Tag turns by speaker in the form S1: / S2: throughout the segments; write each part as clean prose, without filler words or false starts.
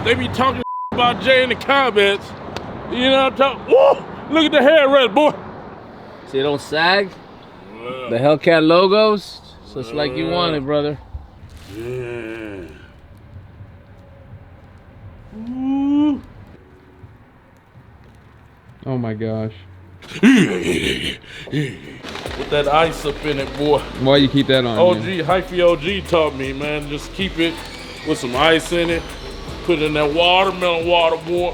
S1: They be talking about Jay in the comments. You know what I'm talking? Whoa! Look at the headrest, boy.
S2: See, it don't sag. The Hellcat logos, so it's like you want it, brother.
S1: Yeah. Ooh.
S3: Oh my gosh.
S1: With that ice up in it, boy.
S3: Why you keep that on?
S1: OG, Hyphy OG taught me, man. Just keep it with some ice in it. Put it in that watermelon water, boy.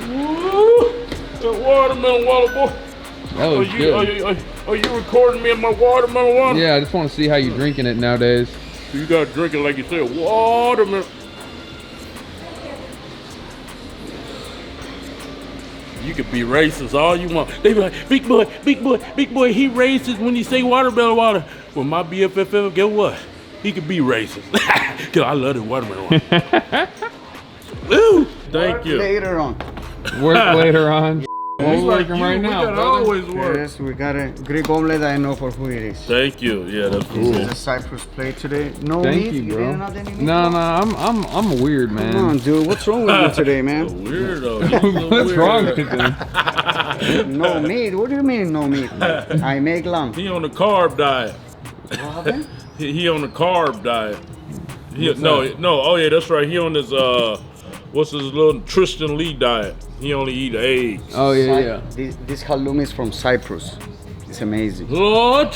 S1: Woo. That watermelon water, boy.
S3: That was good.
S1: Are you recording me in my watermelon water?
S3: Yeah, I just want to see how you're drinking it nowadays.
S1: You gotta drink it like you said, watermelon. You could be racist all you want. They be like, big boy, he racist when you say watermelon water. Well, my BFF, guess what? He could be racist. Cause I love the watermelon water. Woo! Thank you.
S4: Later on.
S3: Work later on.
S1: It's
S3: We're
S1: like
S3: working
S1: you,
S3: right
S1: we
S3: now,
S1: gotta
S3: brother.
S1: always work.
S4: Yes, we got a Greek omelet. I know for who it is.
S1: Thank you. Yeah, that's
S4: This
S1: cool.
S4: is a Cyprus plate today. No
S3: Thank
S4: meat.
S3: you, bro.
S4: didn't have any meat?
S3: No, I'm weird, man.
S4: Come on, dude. What's wrong with you today, man?
S1: Weirdo.
S3: What's wrong with him?
S4: No meat? What do you mean no meat? I make lamb.
S1: He on the carb diet.
S4: What happened?
S1: He on the carb diet. No. Oh yeah, that's right. He on his what's his little Tristan Lee diet? He only eat eggs.
S3: Oh yeah.
S4: This halloumi is from Cyprus. It's amazing.
S1: Lord,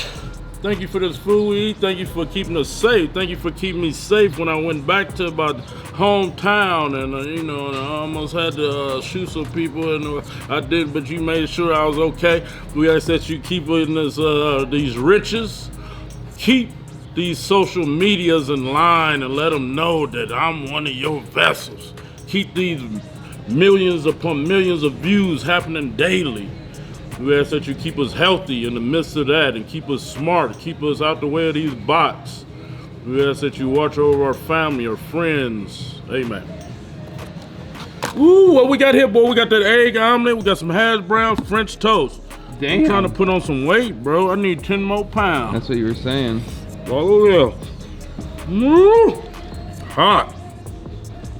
S1: thank you for this food we eat. Thank you for keeping us safe. Thank you for keeping me safe when I went back to my hometown and and I almost had to shoot some people and I did, but you made sure I was okay. We ask that you keep in this these riches, keep these social medias in line and let them know that I'm one of your vessels. Keep these millions upon millions of views happening daily. We ask that you keep us healthy in the midst of that and keep us smart, keep us out the way of these bots. We ask that you watch over our family, our friends. Amen. Ooh, what we got here, boy? We got that egg omelet, we got some hash brown, French toast.
S3: Damn.
S1: I'm trying to put on some weight, bro. I need 10 more pounds.
S3: That's what you were saying.
S1: Oh yeah. Hot.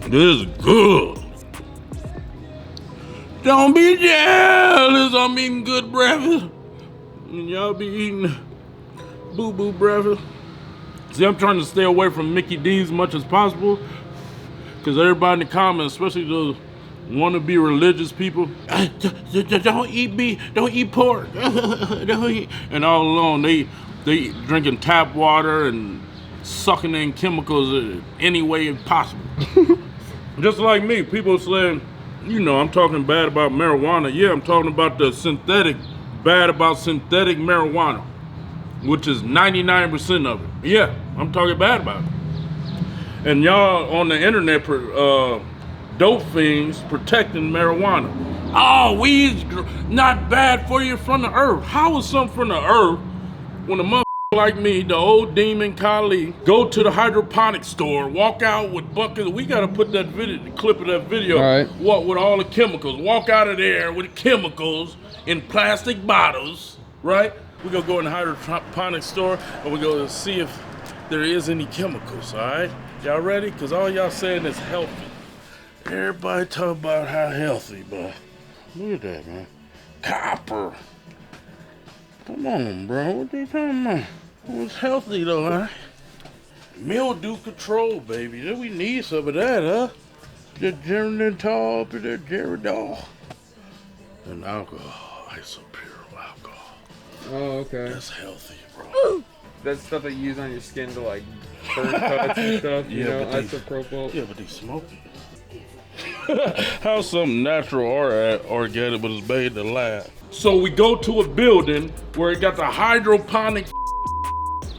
S1: This is good. Don't be jealous. I'm eating good breakfast. And y'all be eating boo-boo breakfast. See, I'm trying to stay away from Mickey D's as much as possible. Because everybody in the comments, especially those wanna-be religious people, don't eat beef, don't eat pork. Don't eat. And all along, they drinking tap water and sucking in chemicals any way possible. Just like me, people saying, I'm talking bad about marijuana. Yeah, I'm talking about the bad about synthetic marijuana, which is 99% of it. Yeah, I'm talking bad about it. And y'all on the internet, dope fiends protecting marijuana. Oh, weed's not bad for you from the earth. How is something from the earth when a motherfucker like me, the old demon Kali, go to the hydroponic store, walk out with buckets? We gotta put that clip of that video.
S3: All right.
S1: What with all the chemicals? Walk out of there with chemicals in plastic bottles, right? We gonna go in the hydroponic store and we go to see if there is any chemicals. All right, y'all ready? Cause all y'all saying is healthy. Everybody talk about how healthy, but look at that, man. Copper. Come on, bro. What they talking about? It's healthy though, huh? Mildew control, baby. We need some of that, huh? The Geritol up in there, Geritol. And alcohol, isopure alcohol.
S3: Oh, okay.
S1: That's healthy, bro.
S3: That's stuff that you use on your skin to like burn cuts and stuff, you know, isopropyl.
S1: Yeah, but they smoke it. How's something natural or organic but it's made in the lab? So we go to a building where it got the hydroponic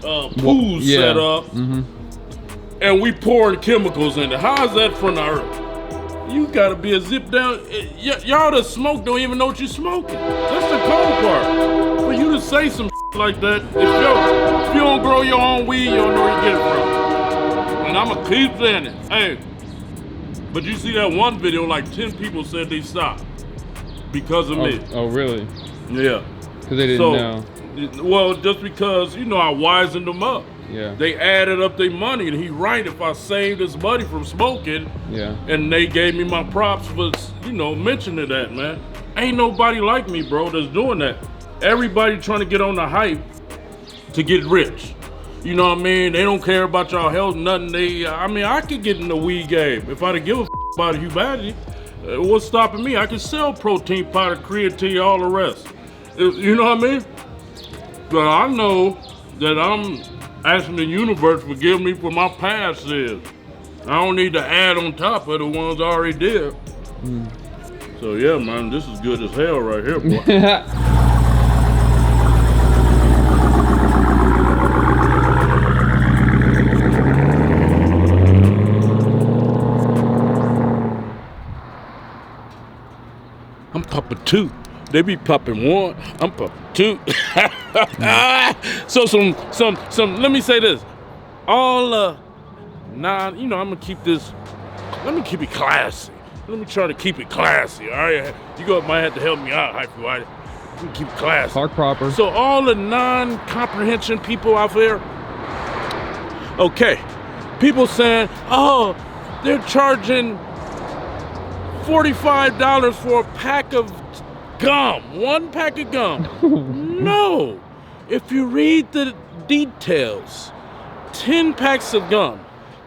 S1: pool set up, and we pouring chemicals in it. How is that from the earth? You gotta be a zip down. Y'all that smoke don't even know what you're smoking. That's the cold part. For you to say some like that, if you don't grow your own weed, you don't know where you get it from. And I'ma keep saying it. Hey, but you see that one video, like 10 people said they stopped because of me.
S3: Oh, really?
S1: Yeah.
S3: Because they didn't know.
S1: Well, just because, I wisened them up.
S3: Yeah.
S1: They added up their money, and he right if I saved his money from smoking.
S3: Yeah.
S1: And they gave me my props for, you know, mentioning that, man. Ain't nobody like me, bro, that's doing that. Everybody trying to get on the hype to get rich. You know what I mean? They don't care about y'all health, nothing. I could get in the weed game if I didn't give a about humanity. What's stopping me? I can sell protein powder, creatine, all the rest. You know what I mean? But I know that I'm asking the universe to forgive me for my past sins. I don't need to add on top of the ones I already did. So yeah, man, this is good as hell right here, boy. I'm popping two. They be popping one. I'm popping two. So some. Let me say this. All nine. You know, I'm gonna keep this. Let me keep it classy. Let me try to keep it classy. All right, you might have to help me out, Hyphy Whitey. Let me keep it classy.
S3: Park proper.
S1: So all the non-comprehension people out there. Okay, people saying, oh, they're charging $45 for a pack of gum, one pack of gum. No, if you read the details, 10 packs of gum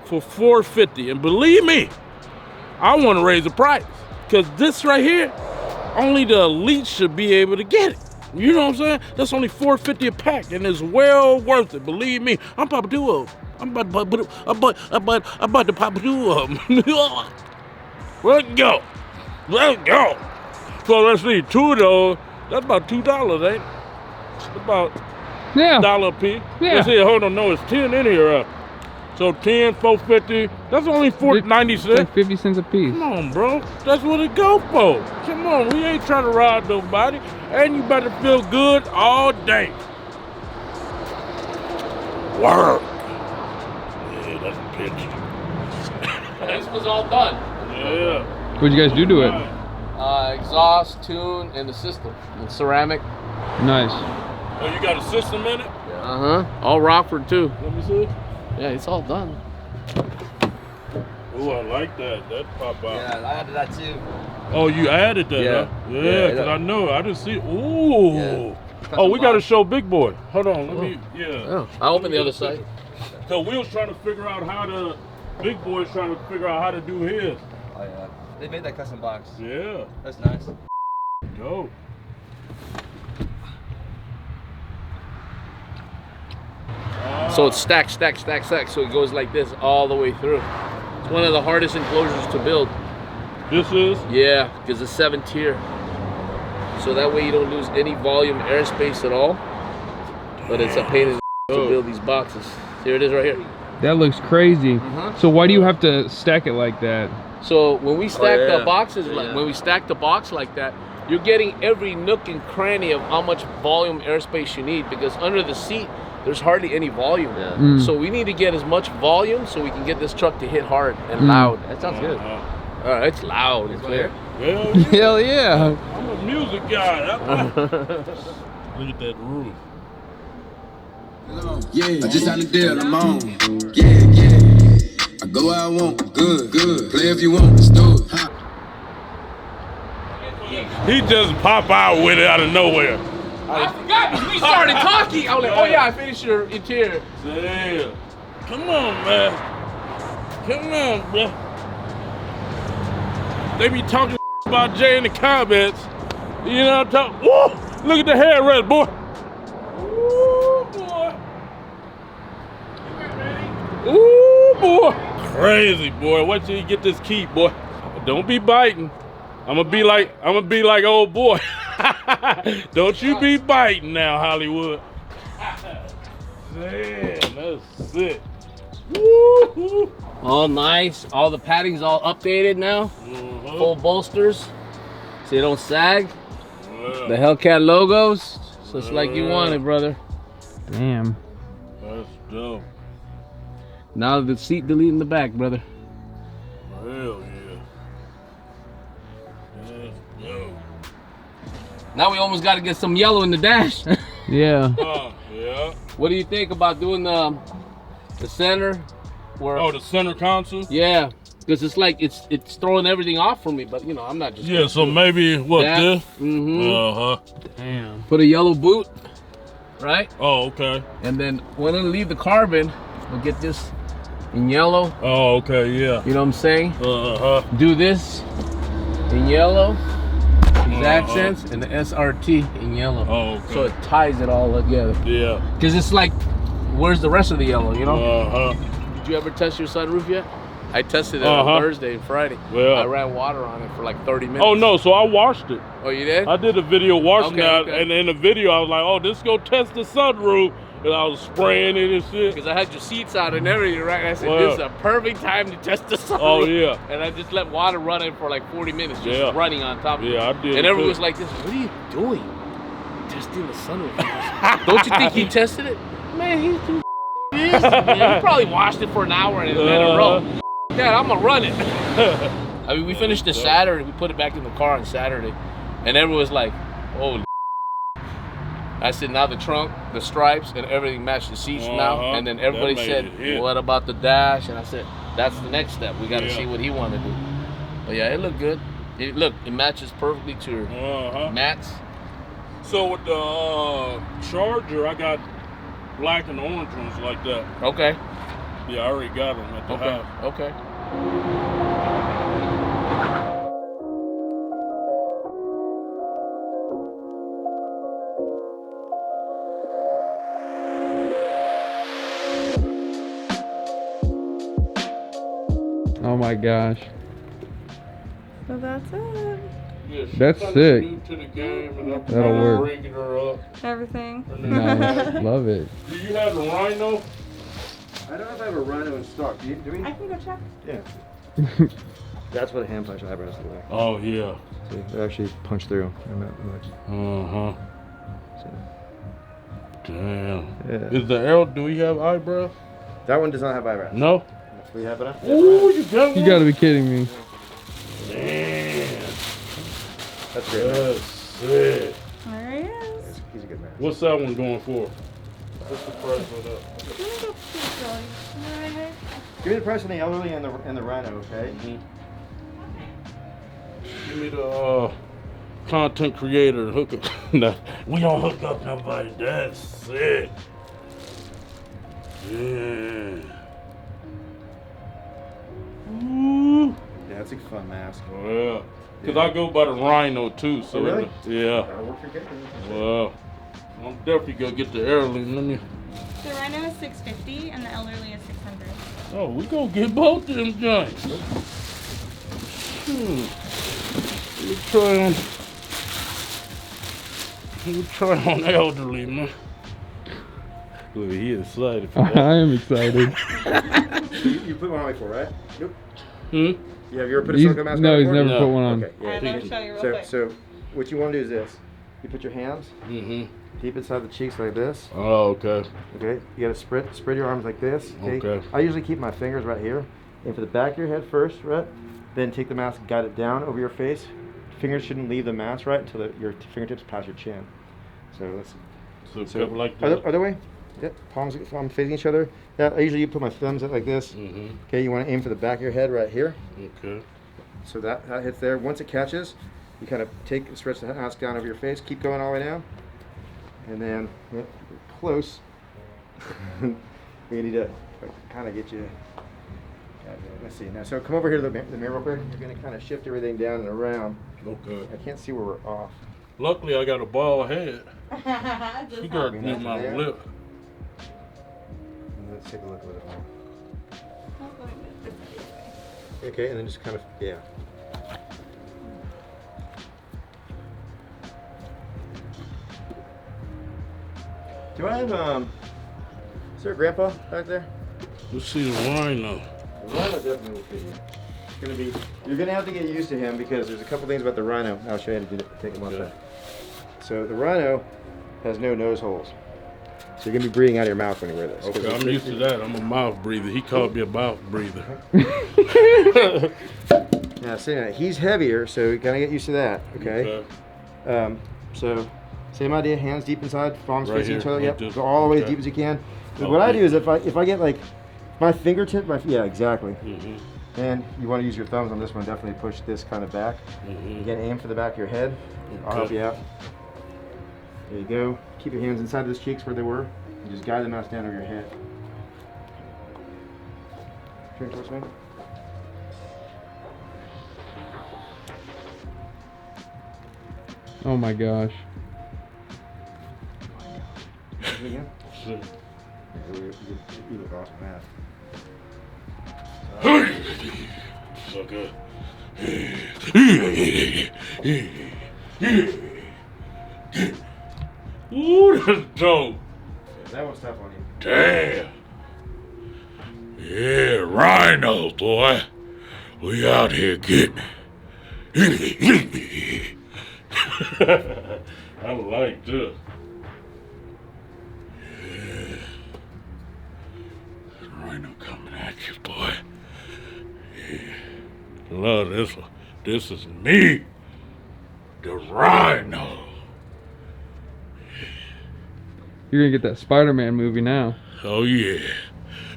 S1: for $4.50, and believe me, I want to raise the price, because this right here, only the elite should be able to get it. You know what I'm saying? That's only $4.50 a pack, and it's well worth it. Believe me, I'm Papa Duo. I'm about to Papa Duo. Let's go. Let's go. So let's see, two of those, that's about $2, ain't it? About $1 a piece.
S3: Yeah.
S1: Let's see, hold on, no, it's 10 in here. So 10, $4.50, that's only $4.90.
S3: Like 50 cents a piece.
S1: Come on, bro. That's what it go for. Come on, we ain't trying to rob nobody. And you better feel good all day. Work. Yeah, that's a picture.
S2: This was all done.
S1: Yeah.
S3: What'd you guys do to it?
S2: Exhaust, tune, and the system. And ceramic.
S3: Nice.
S1: Oh, you got a system in it?
S2: All Rockford too.
S1: Let me see.
S2: Yeah, it's all done.
S1: Oh, I like that. That pop out.
S5: Yeah, I added that too.
S1: Oh, you added that,
S5: Yeah.
S1: huh? Yeah, because I know. I didn't see it. Ooh.
S5: Yeah.
S1: Oh, we got to show Big Boy. Hold on. Let me,
S2: Oh, I'll open the other side.
S1: So we was trying to figure out how to, Big Boy's trying to figure out how to do his.
S5: Oh yeah. They made that custom box.
S1: Yeah.
S5: That's nice.
S1: Go.
S2: So it's stack, stack, stack, stack. So it goes like this all the way through. It's one of the hardest enclosures to build.
S1: This is?
S2: Yeah, because it's 7-tier. So that way you don't lose any volume airspace at all. But it's a pain in the to build these boxes. Here it is right here.
S3: That looks crazy. So why do you have to stack it like that?
S2: So when we stack
S5: yeah.
S2: the boxes, when we stack the box like that, you're getting every nook and cranny of how much volume airspace you need, because under the seat, there's hardly any volume.
S5: Yeah.
S2: So we need to get as much volume so we can get this truck to hit hard and loud.
S5: That sounds good.
S2: It's loud and clear.
S1: Hell yeah.
S3: Hell yeah.
S1: I'm a music guy. Look at that roof.
S6: Yeah, I just signed a deal, I'm on. Yeah. I go where I want, good. Play if you want, let's do it.
S1: He just pop out with it out of nowhere.
S2: I forgot because we started talking. I was like, oh yeah, I finished your interior.
S1: Damn. Come on, man. Come on, bro. They be talking about Jay in the comments. You know what I'm talking? Woo! Look at the headrest, boy. Ooh, boy. Ooh, boy. Crazy, boy. Wait till you get this key, boy. Don't be biting. I'm gonna be like old boy. Don't you be biting now, Hollywood. Damn, that's sick. Woo-hoo.
S2: All nice. All the padding's all updated now. Full bolsters, so you don't sag.
S1: Yeah.
S2: The Hellcat logos, so it's like you want it, brother.
S3: Damn.
S1: That's dope.
S2: Now the seat delete in the back, brother.
S1: Hell yeah. That's dope.
S2: Now we almost got to get some yellow in the dash.
S3: Yeah.
S1: Yeah.
S2: What do you think about doing the The center, where
S1: Oh, the center console.
S2: yeah, because it's like it's throwing everything off for me. But you know, I'm not just
S1: Yeah, so maybe what
S2: that.
S1: this?
S2: Mm-hmm.
S1: Damn.
S2: Put a yellow boot, right?
S1: Oh, okay.
S2: And then when I leave the carbon, we'll get this in yellow.
S1: Oh, okay. Yeah.
S2: You know what I'm saying?
S1: Uh-huh.
S2: Do this in yellow, these accents, and the SRT in yellow.
S1: Oh, okay.
S2: So it ties it all together.
S1: Yeah.
S2: Because it's like, where's the rest of the yellow, you know?
S1: Uh-huh.
S2: Did you ever test your sunroof yet? I tested it on Thursday and Friday.
S1: Well,
S2: I ran water on it for like 30 minutes.
S1: oh no, so I washed it.
S2: Oh, you did?
S1: I did a video washing that,
S2: Okay.
S1: and in the video I was like, oh, this go test the sunroof, and I was spraying it and shit.
S2: Because I had your seats out and everything, right? And I said,
S1: Well,
S2: this is a perfect time to test the sunroof.
S1: Oh, yeah.
S2: And I just let water run in for like 40 minutes, just running on top of it.
S1: Yeah, I did.
S2: And everyone
S1: too.
S2: was like this, what are you doing? Testing the sunroof. Don't you think he tested it? Man, he's too busy, man. He probably washed it for an hour and let it roll. Dad, I'm gonna run it. I mean, we finished it Saturday. We put it back in the car on Saturday, and everyone was like, "Holy!" I said, "Now the trunk, the stripes, and everything match the seats now." And then everybody
S1: That
S2: said,
S1: made it hit.
S2: "What about the dash?" And I said, "That's the next step. We got to
S1: Yeah.
S2: see what he want to do." But yeah, it looked good. It matches perfectly to your mats.
S1: So with the Charger, I got black and orange ones like that.
S2: Okay.
S1: Yeah, I already got them at the house.
S2: Okay.
S3: Oh my gosh.
S7: So that's it.
S1: Yeah, she's
S3: That's
S1: kinda
S3: sick.
S1: new to the game, and I'm
S3: That'll work.
S1: bringing her up.
S7: Everything.
S3: Nice. Love it.
S1: Do you have the Rhino?
S4: I don't know if I have a Rhino in stock. Do we?
S7: I can go check.
S4: Yeah. That's what a hand punch eyebrows look like.
S1: Oh yeah.
S4: See, they actually punch through.
S1: Uh-huh.
S4: So,
S1: Damn.
S4: yeah.
S1: Is the L? Do we have eyebrows?
S4: That one does not have eyebrows.
S1: No.
S4: We have it up.
S1: Ooh, you got
S3: You
S1: one?
S3: gotta be kidding me.
S1: Damn.
S4: That's great.
S1: That's sick.
S7: There he is.
S4: He's a good man.
S1: What's that one going for? What's the price for that?
S7: Let me go see Billy. Right here.
S4: Give me the price on the elderly and the Rhino, okay?
S1: Give me the content creator hook up. Nah, we don't hook up nobody. That's sick. Yeah. Ooh.
S4: Yeah, that's a fun mask.
S1: Well, because I go by the Rhino too. So
S4: Oh, really?
S1: Yeah.
S4: That'll work for good.
S1: Well, I'm definitely gonna get the heirloom. Let me.
S7: The Rhino is $650 and the elderly is $600.
S1: Oh, we gonna get both of them joints. We try on elderly, man. Look, he excited for
S3: I
S1: that.
S3: am excited.
S4: You put one on before, right? Nope.
S1: Hmm?
S4: Yeah, have you ever put a
S3: He's,
S4: silicone mask
S3: no,
S4: on
S3: he's
S4: before?
S3: never
S1: No.
S3: put one on.
S4: Okay.
S7: All right, let me show you real
S4: So,
S7: quick.
S4: so what you want to do is this. You put your hands
S1: Mm-hmm.
S4: deep inside the cheeks like this.
S1: Oh, okay.
S4: Okay. You gotta spread your arms like this.
S1: Okay.
S4: I usually keep my fingers right here. And for the back of your head first, right? Then take the mask, guide it down over your face. Fingers shouldn't leave the mask, right, until your fingertips pass your chin. So let's.
S1: So, like that.
S4: Other way. Yep. Palms facing each other. Yeah. I usually put my thumbs out like this.
S1: Mm-hmm.
S4: Okay. You want to aim for the back of your head right here.
S1: Okay.
S4: So that hits there. Once it catches, you kind of take and stretch the mask down over your face. Keep going all the way down. And then, yep, close. We need to kind of get you. Let's see. Now, so come over here to the mirror real quick. You're going to kind of shift everything down and around.
S1: Okay.
S4: I can't see where we're off.
S1: Luckily, I got a bald head.
S7: Just
S1: You got
S4: me
S1: near
S4: nothing
S1: my
S4: there.
S1: lip.
S4: And let's take a look at it more.
S7: I'll go with this way.
S4: Okay, and then just kind of, yeah. Do I have, is there a grandpa back there?
S1: Let's see the Rhino.
S4: The Rhino definitely will fit you. It's gonna be, you're gonna have to get used to him because there's a couple things about the Rhino. I'll show you how to do it. Take him off
S1: Okay.
S4: there. So the Rhino has no nose holes. So you're gonna be breathing out of your mouth when you wear this. 'cause
S1: Okay,
S4: it's-
S1: I'm used to that. I'm a mouth breather. He called me a mouth breather.
S4: Now, see, now, he's heavier, so you gotta get used to that. Okay. So same idea. Hands deep inside, palms
S1: Right
S4: facing each
S1: here,
S4: other.
S1: like
S4: Yep.
S1: this.
S4: Go all the way as
S1: Okay.
S4: deep as you can. But
S1: Oh,
S4: what I
S1: yeah.
S4: do is if I get like My fingertip, yeah, exactly.
S1: Mm-hmm.
S4: And you want to use your thumbs on this one. Definitely push this kind of back.
S1: Mm-hmm.
S4: Again, aim for the back of your head. I'll help you out. There you go. Keep your hands inside those cheeks where they were. And just guide the mouse down over your head. Turn towards me.
S3: Oh my gosh.
S4: Do it again.
S1: So,
S4: You look awesome, man.
S1: so good. Ooh, that's dope.
S4: That one's tough on you.
S1: Damn. Yeah, rhino, boy. We out here getting it. I like this. Yeah. Rhino coming at you, boy. Yeah. Love this one. This is me, the rhino.
S3: You're gonna get that Spider-Man movie now.
S1: Oh yeah.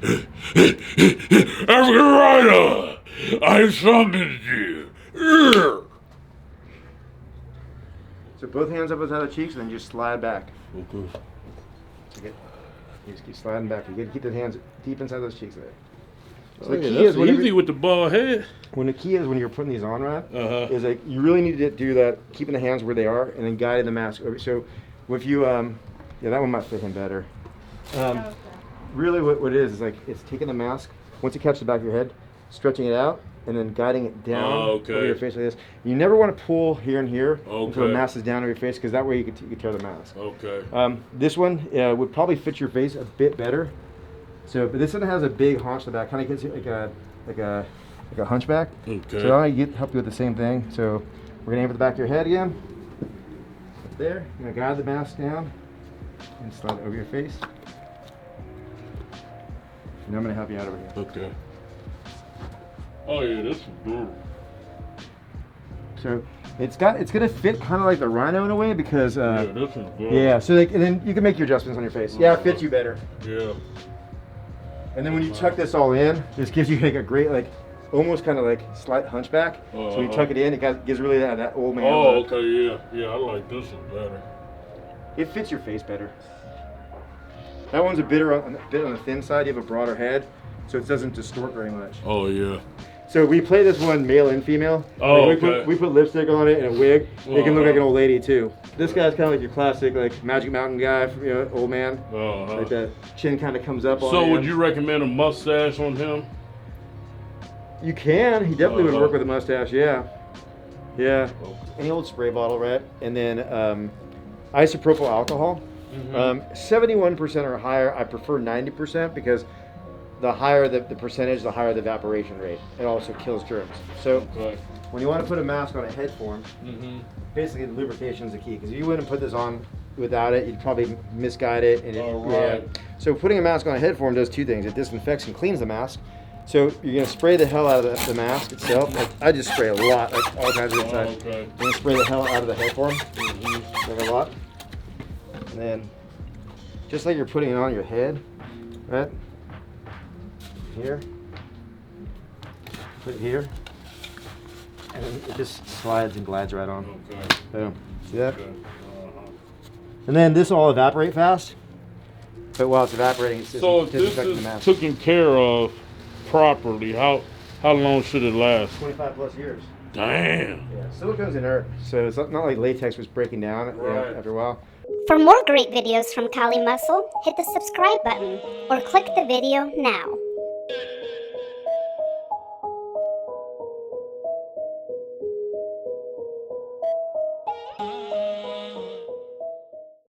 S1: African Rhino, I summoned you.
S4: So both hands up inside the cheeks and then just slide back.
S1: Okay.
S4: Okay. You just keep sliding back. You gotta keep the hands deep inside those cheeks there. So
S1: Oh,
S4: the
S1: yeah,
S4: key
S1: that's
S4: is whenever,
S1: easy with the bald head.
S4: when you're putting these on, right?
S1: Uh-huh.
S4: Is like you really need to do that, keeping the hands where they are, and then guiding the mask over. So if you yeah, that one might fit him better.
S7: Okay.
S4: Really, what it is like it's taking the mask once you catch the back of your head, stretching it out, and then guiding it down over your face like this. You never want to pull here and here until the
S1: Okay.
S4: mask is down over your face, because that way you could tear the mask.
S1: Okay.
S4: This one would probably fit your face a bit better. So, but this one has a big haunch in the back, kind of gives you like a hunchback.
S1: Okay.
S4: So I help you with the same thing. So we're gonna aim for the back of your head again. Up there. You're gonna guide the mask down and slide it over your face. And I'm gonna help you out over here.
S1: Okay. Oh yeah, this is brutal.
S4: So it's gonna fit kind of like the rhino in a way because
S1: Yeah, this is brutal.
S4: yeah. So and then you can make your adjustments on your face. Yeah, it fits you better.
S1: Yeah.
S4: And then when you tuck this all in, this gives you like a great almost kind of like slight hunchback. So when you tuck it in, it gives really that old man
S1: Oh,
S4: look.
S1: okay, yeah. Yeah, I like this one better.
S4: It fits your face better. That one's a bit on the thin side. You have a broader head, so it doesn't distort very much.
S1: Oh yeah.
S4: So we play this one male and female.
S1: Oh,
S4: Like,
S1: okay.
S4: we put lipstick on it and a wig. It can look like an
S1: Uh-huh.
S4: old lady too. This guy's kind of like your classic Magic Mountain guy, old man.
S1: Uh-huh.
S4: Like the chin kind of comes up on
S1: So
S4: him.
S1: would you recommend a mustache on him?
S4: You can. He definitely would
S1: Uh-huh.
S4: work with a mustache. Yeah. Yeah.
S1: Okay.
S4: Any old spray bottle, right? And then isopropyl alcohol.
S1: Mm-hmm.
S4: 71% or higher. I prefer 90% because the higher the percentage, the higher the evaporation rate. It also kills germs. So
S1: Okay.
S4: when you want to put a mask on a head form,
S1: Mm-hmm.
S4: basically the lubrication is the key. Because if you wouldn't put this on without it, you'd probably misguide it. And
S1: Oh, right.
S4: yeah. So putting a mask on a head form does two things. It disinfects and cleans the mask. So you're gonna spray the hell out of the mask itself. Like I just spray a lot, like all kinds of
S1: Oh,
S4: inside.
S1: okay.
S4: You're gonna spray the hell out of the head form,
S1: Mm-hmm.
S4: like a lot. And then, just like you're putting it on your head, right? Here. Put it here. And then it just slides and glides right on.
S1: Okay.
S4: Boom. See that?
S1: Okay. Uh-huh.
S4: And then this will all evaporate fast. But while it's evaporating, it's
S1: So if this
S4: disinfecting the
S1: is
S4: mask.
S1: taken care of properly, how long should it last?
S4: 25 plus years.
S1: Damn.
S4: Yeah, silicone's inert, so it's not like latex was breaking down
S1: Right.
S4: after a while.
S8: For more great videos from Kali Muscle, hit the subscribe button or click the video now.